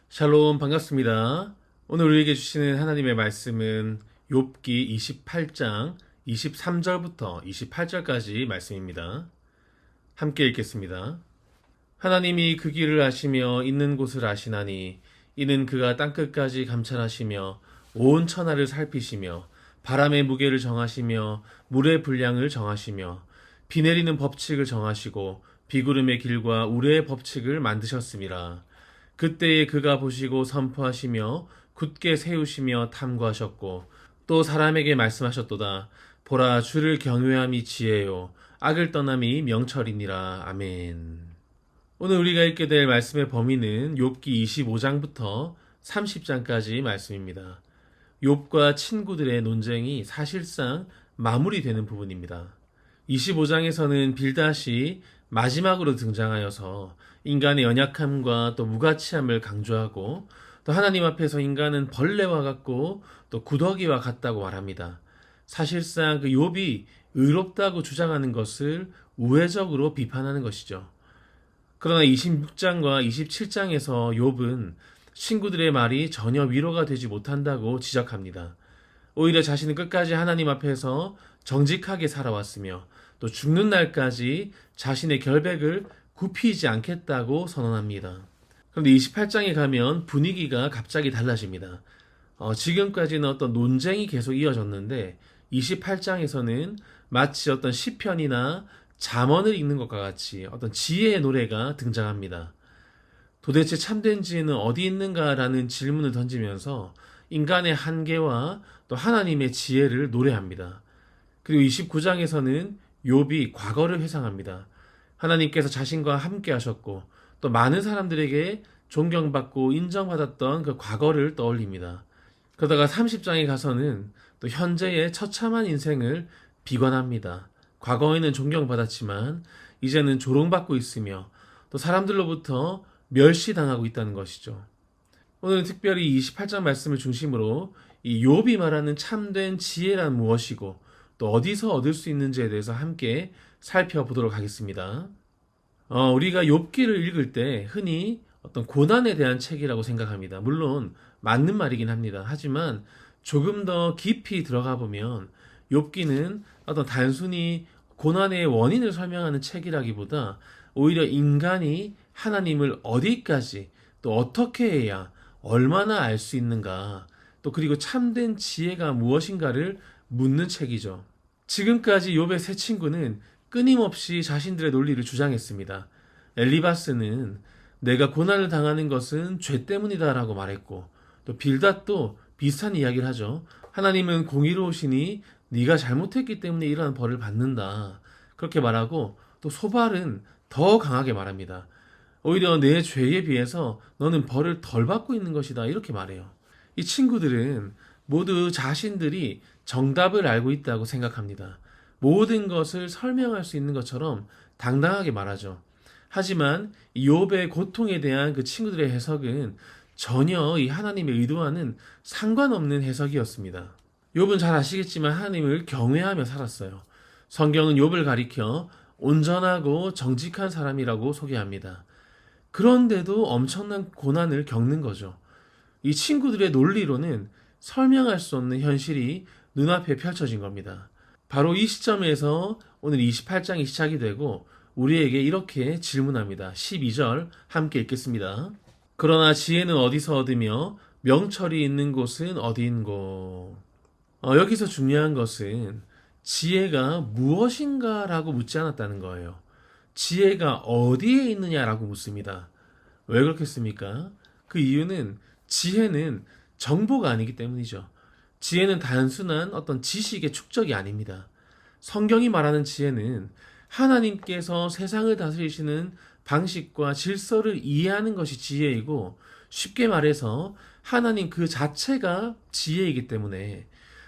샬롬 반갑습니다. 오늘 우리에게 주시는 하나님의 말씀은 욥기 28장 23절부터 28절까지 말씀입니다. 함께 읽겠습니다. 하나님이 그 길을 아시며 있는 곳을 아시나니 이는 그가 땅끝까지 감찰하시며 온 천하를 살피시며 바람의 무게를 정하시며 물의 분량을 정하시며 비 내리는 법칙을 정하시고 비구름의 길과 우레의 법칙을 만드셨음이라. 그때에 그가 보시고 선포하시며 굳게 세우시며 탐구하셨고 또 사람에게 말씀하셨도다. 보라, 주를 경외함이 지혜요 악을 떠남이 명철이니라. 아멘. 오늘 우리가 읽게 될 말씀의 범위는 욥기 25장부터 30장까지 말씀입니다. 욥과 친구들의 논쟁이 사실상 마무리되는 부분입니다. 25장에서는 빌닷이 마지막으로 등장하여서 인간의 연약함과 또 무가치함을 강조하고 또 하나님 앞에서 인간은 벌레와 같고 또 구더기와 같다고 말합니다. 사실상 그 욥이 의롭다고 주장하는 것을 우회적으로 비판하는 것이죠. 그러나 26장과 27장에서 욥은 친구들의 말이 전혀 위로가 되지 못한다고 지적합니다. 오히려 자신은 끝까지 하나님 앞에서 정직하게 살아왔으며 또 죽는 날까지 자신의 결백을 굽히지 않겠다고 선언합니다. 그런데 28장에 가면 분위기가 갑자기 달라집니다. 지금까지는 어떤 논쟁이 계속 이어졌는데 28장에서는 마치 어떤 시편이나 잠언을 읽는 것과 같이 어떤 지혜의 노래가 등장합니다. 도대체 참된 지혜는 어디 있는가라는 질문을 던지면서 인간의 한계와 또 하나님의 지혜를 노래합니다. 그리고 29장에서는 욥이 과거를 회상합니다. 하나님께서 자신과 함께 하셨고 또 많은 사람들에게 존경받고 인정받았던 그 과거를 떠올립니다. 그러다가 30장에 가서는 또 현재의 처참한 인생을 비관합니다. 과거에는 존경받았지만 이제는 조롱받고 있으며 또 사람들로부터 멸시당하고 있다는 것이죠. 오늘은 특별히 28장 말씀을 중심으로 이 욥이 말하는 참된 지혜란 무엇이고 또 어디서 얻을 수 있는지에 대해서 함께 살펴보도록 하겠습니다. 우리가 욥기를 읽을 때 흔히 어떤 고난에 대한 책이라고 생각합니다. 물론 맞는 말이긴 합니다. 하지만 조금 더 깊이 들어가 보면 욥기는 어떤 단순히 고난의 원인을 설명하는 책이라기보다 오히려 인간이 하나님을 어디까지 또 어떻게 해야 얼마나 알 수 있는가 또 그리고 참된 지혜가 무엇인가를 묻는 책이죠. 지금까지 욥의 세 친구는 끊임없이 자신들의 논리를 주장했습니다. 엘리바스는 내가 고난을 당하는 것은 죄 때문이다 라고 말했고 또 빌닷도 비슷한 이야기를 하죠. 하나님은 공의로우시니 네가 잘못했기 때문에 이러한 벌을 받는다. 그렇게 말하고 또 소발은 더 강하게 말합니다. 오히려 내 죄에 비해서 너는 벌을 덜 받고 있는 것이다. 이렇게 말해요. 이 친구들은 모두 자신들이 정답을 알고 있다고 생각합니다. 모든 것을 설명할 수 있는 것처럼 당당하게 말하죠. 하지만 욥의 고통에 대한 그 친구들의 해석은 전혀 이 하나님의 의도와는 상관없는 해석이었습니다. 욥은 잘 아시겠지만 하나님을 경외하며 살았어요. 성경은 욥을 가리켜 온전하고 정직한 사람이라고 소개합니다. 그런데도 엄청난 고난을 겪는 거죠. 이 친구들의 논리로는 설명할 수 없는 현실이 눈앞에 펼쳐진 겁니다. 바로 이 시점에서 오늘 28장이 시작이 되고 우리에게 이렇게 질문합니다. 12절 함께 읽겠습니다. 그러나 지혜는 어디서 얻으며 명철이 있는 곳은 어디인고. 여기서 중요한 것은 지혜가 무엇인가라고 묻지 않았다는 거예요. 지혜가 어디에 있느냐라고 묻습니다. 왜 그렇겠습니까? 그 이유는 지혜는 정보가 아니기 때문이죠. 지혜는 단순한 어떤 지식의 축적이 아닙니다. 성경이 말하는 지혜는 하나님께서 세상을 다스리시는 방식과 질서를 이해하는 것이 지혜이고 쉽게 말해서 하나님 그 자체가 지혜이기 때문에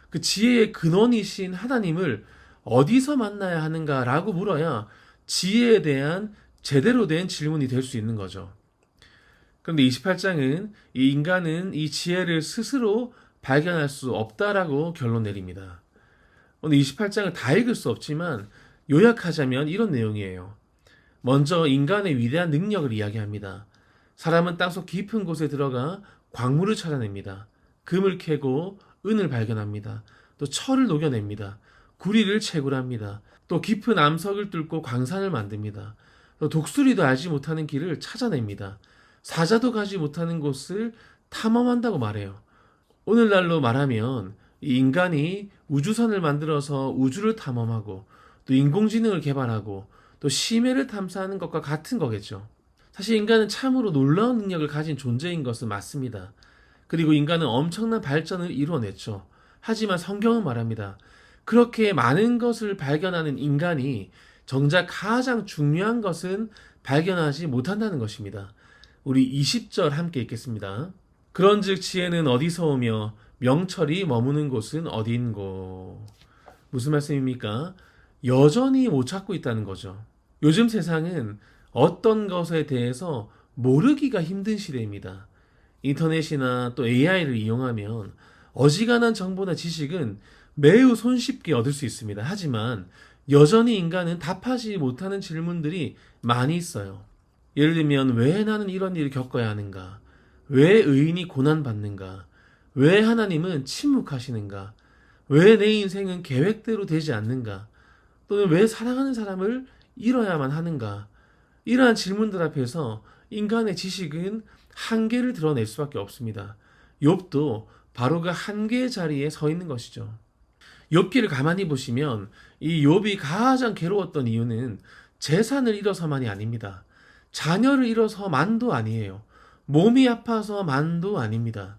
그 지혜의 근원이신 하나님을 어디서 만나야 하는가라고 물어야 지혜에 대한 제대로 된 질문이 될 수 있는 거죠. 그런데 28장은 이 인간은 이 지혜를 스스로 발견할 수 없다라고 결론 내립니다. 오늘 28장을 다 읽을 수 없지만 요약하자면 이런 내용이에요. 먼저 인간의 위대한 능력을 이야기합니다. 사람은 땅속 깊은 곳에 들어가 광물을 찾아냅니다. 금을 캐고 은을 발견합니다. 또 철을 녹여냅니다. 구리를 채굴합니다. 또 깊은 암석을 뚫고 광산을 만듭니다. 또 독수리도 알지 못하는 길을 찾아냅니다. 사자도 가지 못하는 곳을 탐험한다고 말해요. 오늘날로 말하면 이 인간이 우주선을 만들어서 우주를 탐험하고 또 인공지능을 개발하고 또 심해를 탐사하는 것과 같은 거겠죠. 사실 인간은 참으로 놀라운 능력을 가진 존재인 것은 맞습니다. 그리고 인간은 엄청난 발전을 이루어냈죠. 하지만 성경은 말합니다. 그렇게 많은 것을 발견하는 인간이 정작 가장 중요한 것은 발견하지 못한다는 것입니다. 우리 20절 함께 읽겠습니다. 그런즉 지혜는 어디서 오며 명철이 머무는 곳은 어디인고. 무슨 말씀입니까? 여전히 못 찾고 있다는 거죠. 요즘 세상은 어떤 것에 대해서 모르기가 힘든 시대입니다. 인터넷이나 또 AI를 이용하면 어지간한 정보나 지식은 매우 손쉽게 얻을 수 있습니다. 하지만 여전히 인간은 답하지 못하는 질문들이 많이 있어요. 예를 들면 왜 나는 이런 일을 겪어야 하는가? 왜 의인이 고난받는가? 왜 하나님은 침묵하시는가? 왜 내 인생은 계획대로 되지 않는가? 또는 왜 사랑하는 사람을 잃어야만 하는가? 이러한 질문들 앞에서 인간의 지식은 한계를 드러낼 수밖에 없습니다. 욥도 바로 그 한계의 자리에 서 있는 것이죠. 욥기를 가만히 보시면 이 욥이 가장 괴로웠던 이유는 재산을 잃어서만이 아닙니다. 자녀를 잃어서만도 아니에요. 몸이 아파서 만도 아닙니다.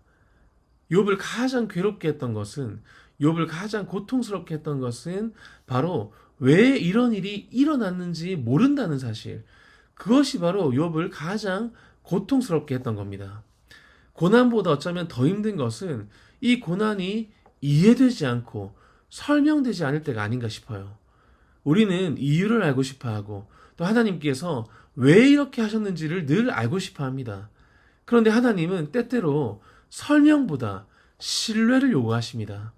욥을 가장 괴롭게 했던 것은, 욥을 가장 고통스럽게 했던 것은 바로 왜 이런 일이 일어났는지 모른다는 사실. 그것이 바로 욥을 가장 고통스럽게 했던 겁니다. 고난보다 어쩌면 더 힘든 것은 이 고난이 이해되지 않고 설명되지 않을 때가 아닌가 싶어요. 우리는 이유를 알고 싶어 하고 또 하나님께서 왜 이렇게 하셨는지를 늘 알고 싶어 합니다. 그런데 하나님은 때때로 설명보다 신뢰를 요구하십니다.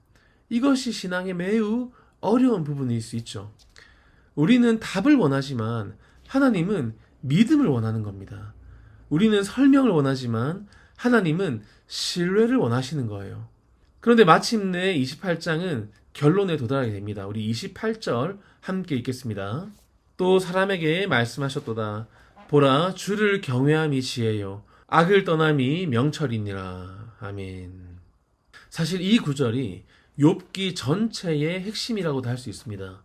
이것이 신앙의 매우 어려운 부분일 수 있죠. 우리는 답을 원하지만 하나님은 믿음을 원하는 겁니다. 우리는 설명을 원하지만 하나님은 신뢰를 원하시는 거예요. 그런데 마침내 28장은 결론에 도달하게 됩니다. 우리 28절 함께 읽겠습니다. 또 사람에게 말씀하셨도다. 보라, 주를 경외함이 지혜요 악을 떠남이 명철이니라. 아멘. 사실 이 구절이 욥기 전체의 핵심이라고도 할 수 있습니다.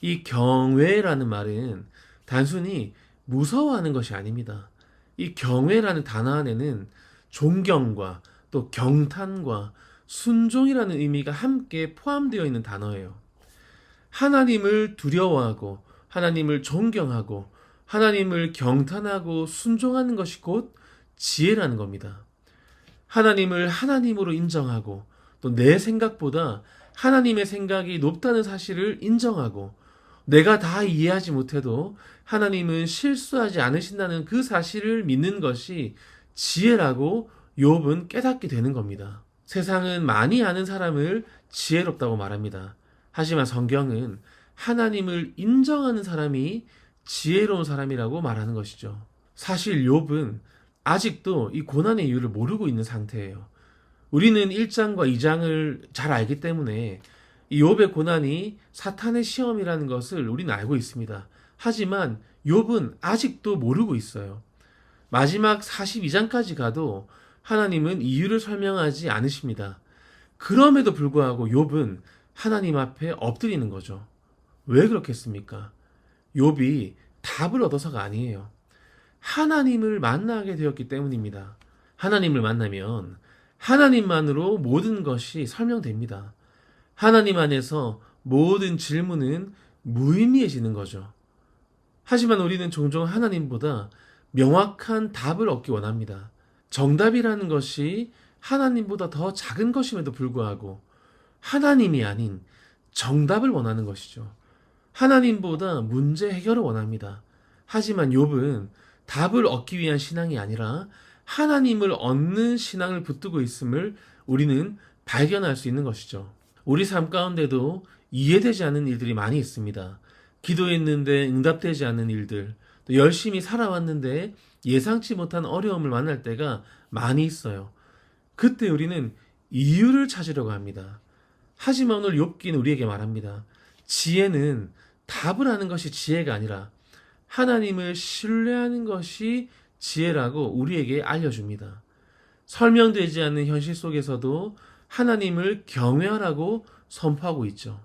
이 경외라는 말은 단순히 무서워하는 것이 아닙니다. 이 경외라는 단어 안에는 존경과 또 경탄과 순종이라는 의미가 함께 포함되어 있는 단어예요. 하나님을 두려워하고 하나님을 존경하고 하나님을 경탄하고 순종하는 것이 곧 지혜라는 겁니다. 하나님을 하나님으로 인정하고 또 내 생각보다 하나님의 생각이 높다는 사실을 인정하고 내가 다 이해하지 못해도 하나님은 실수하지 않으신다는 그 사실을 믿는 것이 지혜라고 욥은 깨닫게 되는 겁니다. 세상은 많이 아는 사람을 지혜롭다고 말합니다. 하지만 성경은 하나님을 인정하는 사람이 지혜로운 사람이라고 말하는 것이죠. 사실 욥은 아직도 이 고난의 이유를 모르고 있는 상태예요. 우리는 1장과 2장을 잘 알기 때문에 이 욥의 고난이 사탄의 시험이라는 것을 우리는 알고 있습니다. 하지만 욥은 아직도 모르고 있어요. 마지막 42장까지 가도 하나님은 이유를 설명하지 않으십니다. 그럼에도 불구하고 욥은 하나님 앞에 엎드리는 거죠. 왜 그렇겠습니까? 욥이 답을 얻어서가 아니에요. 하나님을 만나게 되었기 때문입니다. 하나님을 만나면 하나님만으로 모든 것이 설명됩니다. 하나님 안에서 모든 질문은 무의미해지는 거죠. 하지만 우리는 종종 하나님보다 명확한 답을 얻기 원합니다. 정답이라는 것이 하나님보다 더 작은 것임에도 불구하고 하나님이 아닌 정답을 원하는 것이죠. 하나님보다 문제 해결을 원합니다. 하지만 욥은 답을 얻기 위한 신앙이 아니라 하나님을 얻는 신앙을 붙들고 있음을 우리는 발견할 수 있는 것이죠. 우리 삶 가운데도 이해되지 않는 일들이 많이 있습니다. 기도했는데 응답되지 않는 일들, 또 열심히 살아왔는데 예상치 못한 어려움을 만날 때가 많이 있어요. 그때 우리는 이유를 찾으려고 합니다. 하지만 오늘 욥기는 우리에게 말합니다. 지혜는 답을 아는 것이 지혜가 아니라 하나님을 신뢰하는 것이 지혜라고 우리에게 알려줍니다. 설명되지 않는 현실 속에서도 하나님을 경외하라고 선포하고 있죠.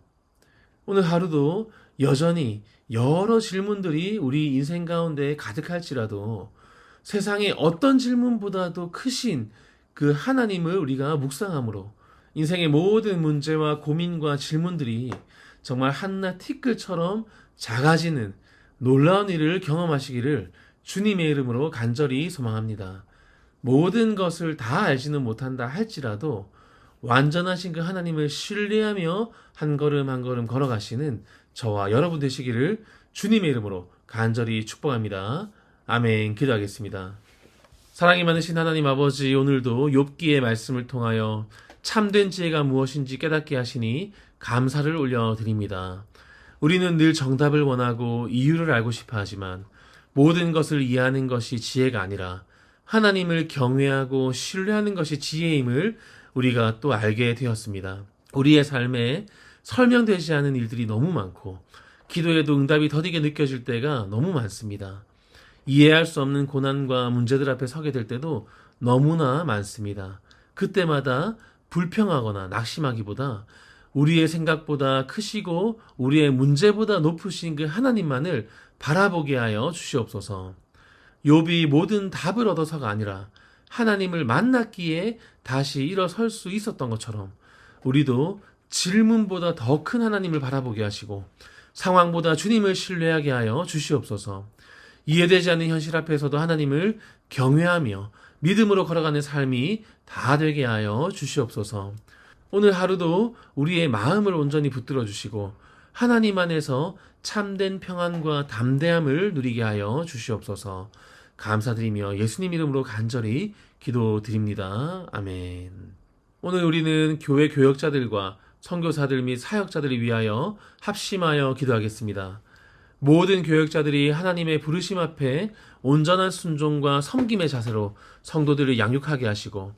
오늘 하루도 여전히 여러 질문들이 우리 인생 가운데 가득할지라도 세상의 어떤 질문보다도 크신 그 하나님을 우리가 묵상함으로 인생의 모든 문제와 고민과 질문들이 정말 한낱 티끌처럼 작아지는 놀라운 일을 경험하시기를 주님의 이름으로 간절히 소망합니다. 모든 것을 다 알지는 못한다 할지라도 완전하신 그 하나님을 신뢰하며 한 걸음 한 걸음 걸어가시는 저와 여러분 되시기를 주님의 이름으로 간절히 축복합니다. 아멘. 기도하겠습니다. 사랑이 많으신 하나님 아버지, 오늘도 욥기의 말씀을 통하여 참된 지혜가 무엇인지 깨닫게 하시니 감사를 올려드립니다. 우리는 늘 정답을 원하고 이유를 알고 싶어 하지만 모든 것을 이해하는 것이 지혜가 아니라 하나님을 경외하고 신뢰하는 것이 지혜임을 우리가 또 알게 되었습니다. 우리의 삶에 설명되지 않은 일들이 너무 많고 기도에도 응답이 더디게 느껴질 때가 너무 많습니다. 이해할 수 없는 고난과 문제들 앞에 서게 될 때도 너무나 많습니다. 그때마다 불평하거나 낙심하기보다 우리의 생각보다 크시고 우리의 문제보다 높으신 그 하나님만을 바라보게 하여 주시옵소서. 욥이 모든 답을 얻어서가 아니라 하나님을 만났기에 다시 일어설 수 있었던 것처럼 우리도 질문보다 더 큰 하나님을 바라보게 하시고 상황보다 주님을 신뢰하게 하여 주시옵소서. 이해되지 않는 현실 앞에서도 하나님을 경외하며 믿음으로 걸어가는 삶이 다 되게 하여 주시옵소서. 오늘 하루도 우리의 마음을 온전히 붙들어 주시고 하나님 안에서 참된 평안과 담대함을 누리게 하여 주시옵소서. 감사드리며 예수님 이름으로 간절히 기도드립니다. 아멘. 오늘 우리는 교회 교역자들과 선교사들 및 사역자들을 위하여 합심하여 기도하겠습니다. 모든 교역자들이 하나님의 부르심 앞에 온전한 순종과 섬김의 자세로 성도들을 양육하게 하시고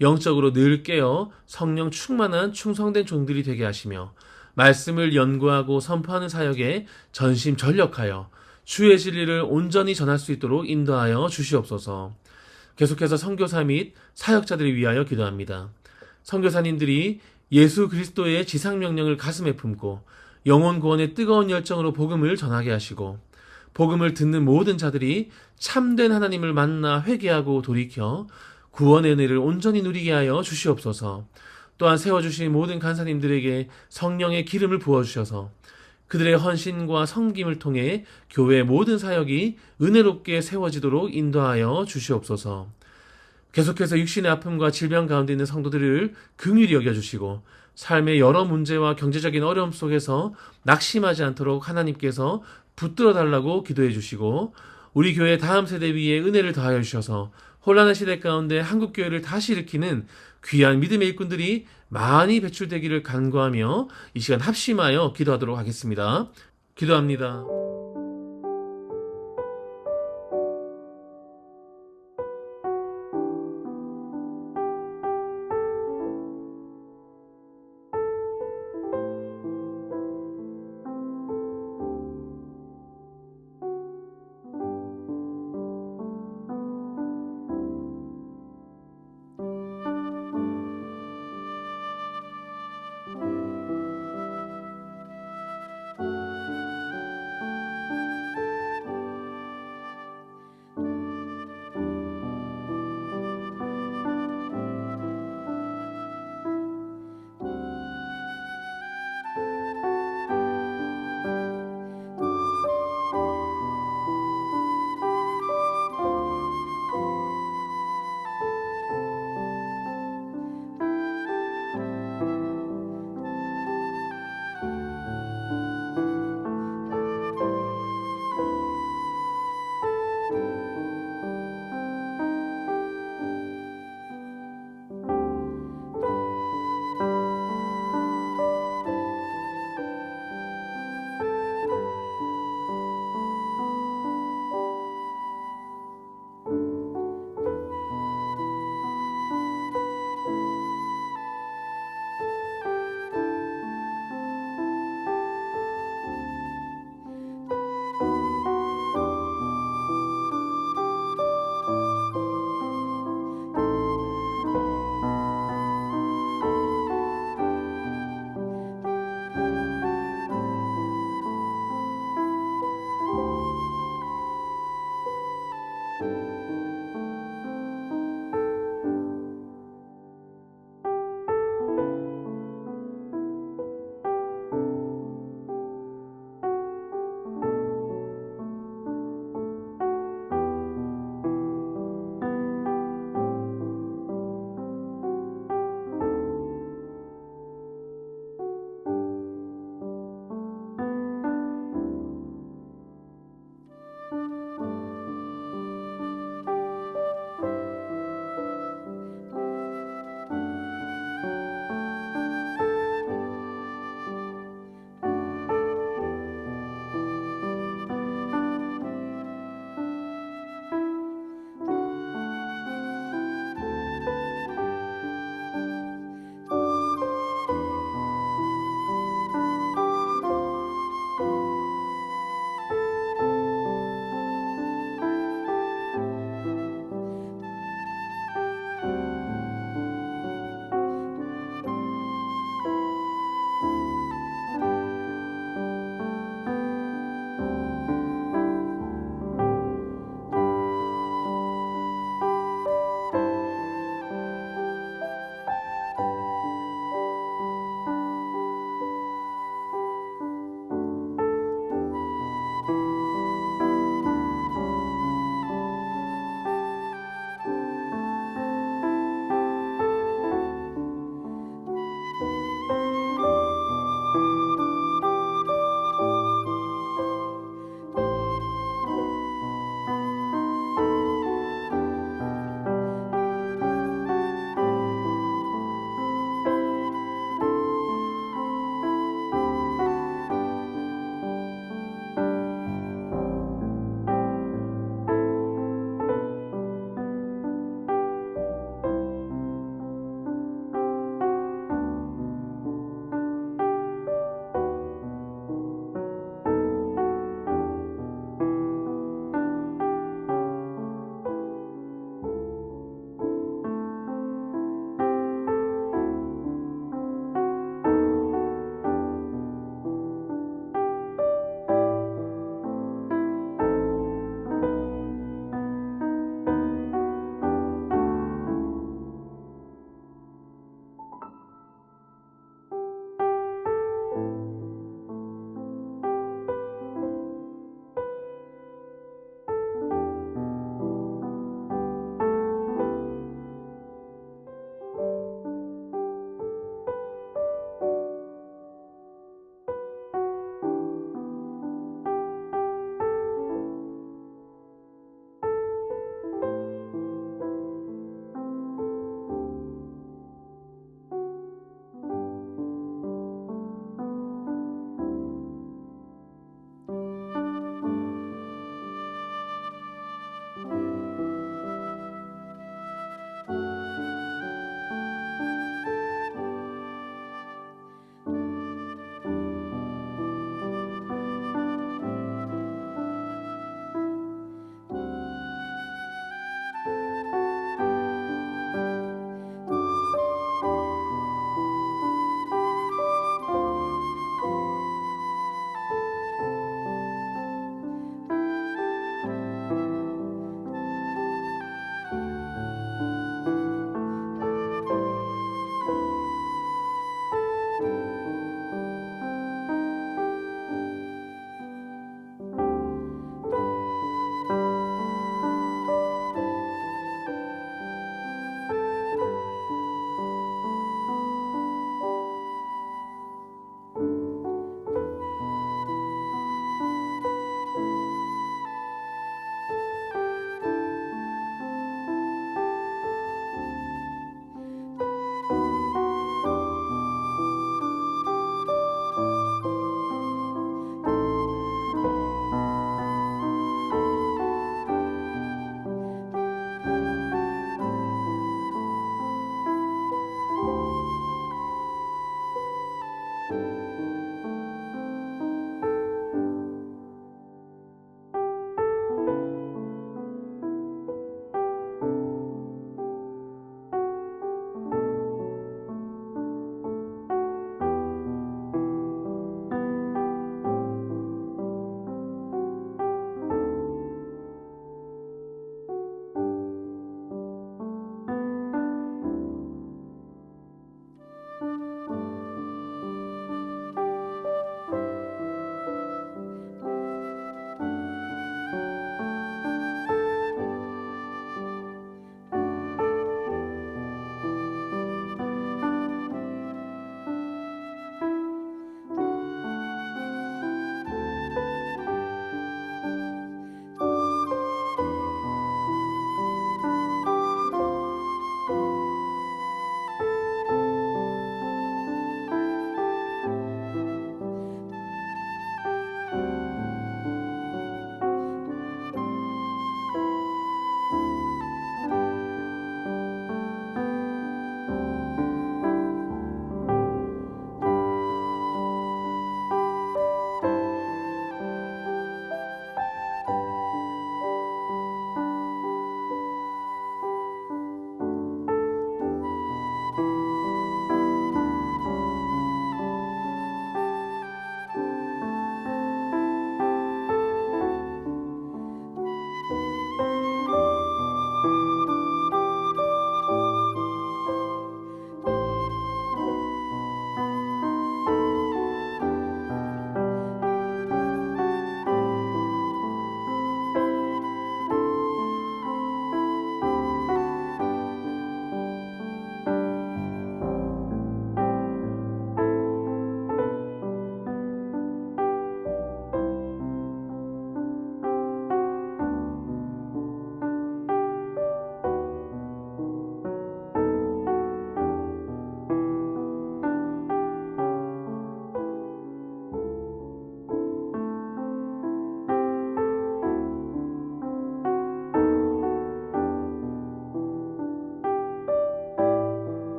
영적으로 늘 깨어 성령 충만한 충성된 종들이 되게 하시며 말씀을 연구하고 선포하는 사역에 전심전력하여 주의 진리를 온전히 전할 수 있도록 인도하여 주시옵소서. 계속해서 선교사 및 사역자들을 위하여 기도합니다. 선교사님들이 예수 그리스도의 지상명령을 가슴에 품고 영혼 구원의 뜨거운 열정으로 복음을 전하게 하시고 복음을 듣는 모든 자들이 참된 하나님을 만나 회개하고 돌이켜 구원의 은혜를 온전히 누리게 하여 주시옵소서. 또한 세워주신 모든 간사님들에게 성령의 기름을 부어주셔서 그들의 헌신과 섬김을 통해 교회의 모든 사역이 은혜롭게 세워지도록 인도하여 주시옵소서. 계속해서 육신의 아픔과 질병 가운데 있는 성도들을 긍휼히 여겨주시고 삶의 여러 문제와 경제적인 어려움 속에서 낙심하지 않도록 하나님께서 붙들어 달라고 기도해 주시고 우리 교회 다음 세대 위에 은혜를 더하여 주셔서 혼란한 시대 가운데 한국교회를 다시 일으키는 귀한 믿음의 일꾼들이 많이 배출되기를 간구하며 이 시간 합심하여 기도하도록 하겠습니다. 기도합니다.